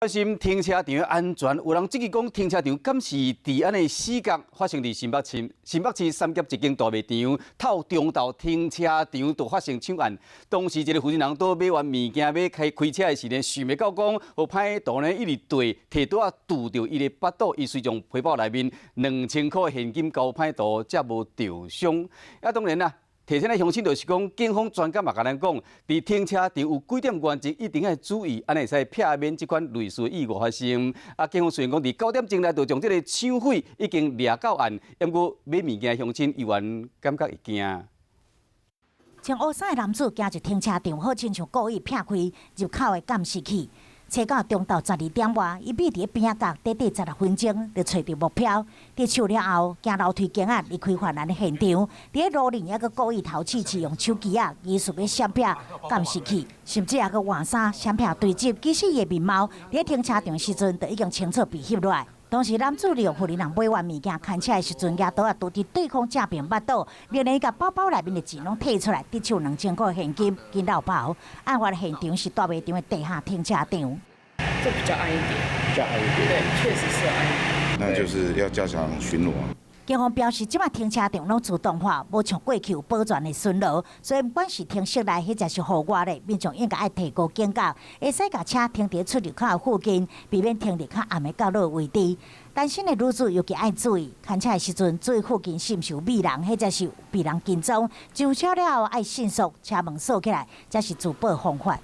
小心停车场的安全，有人质疑讲停车场敢是伫安尼死角发生伫新北市。新北市三峡一间大卖场透中道停车场就发生抢案，当时一个负责人在买完物件要开车的时呢，想袂到讲，有歹徒呢一直对摕刀啊堵着伊的腹肚，伊随从皮包内面2000块现金交歹徒，才无受伤。啊，当然啦。提醒的乡亲就是讲，警方专家嘛甲咱讲，伫停车场有几点原则一定要注意，安尼会使避免这款类似意外发生。啊，警方虽然讲伫9点钟内就将这个抢匪已经抓到案，不过买物件的乡亲依然感觉会惊。穿乌衫的男子行入停车场，好亲像故意劈开入口的监视器。车到中昼12点外，伊秘伫边仔角短16分钟，就找到目标。伫手了后，行楼梯间离开犯案的现场。伫路里还阁故意偷试用手机疑似要闪避监视器，甚至还阁换衫闪避追击。其实伊的面貌伫停车场时阵，就已经清楚被翕落来。当时男子利用妇人买完物件牵车的时阵，举刀拄伫对方正面腹肚，连伊甲包包内面的钱拢摕出来，伫手2000块现金跟落跑。案发的现场是大卖场的地下停车场。这比较暗一点，比较暗一点。对，确实是暗一点。那就是要加强巡逻。警方表示，即摆停车场拢自动化，无像过去有保全的巡逻，所以不管是停室内或者是户外的，民众应该爱提高警觉，会使把车停伫出入口附近，避免停伫较暗的角落位置。单身的女子尤其爱注意，开车的时阵注意附近是毋是有美人，或者是有被人跟踪。上车了后爱迅速车门锁起来，才是自保方法。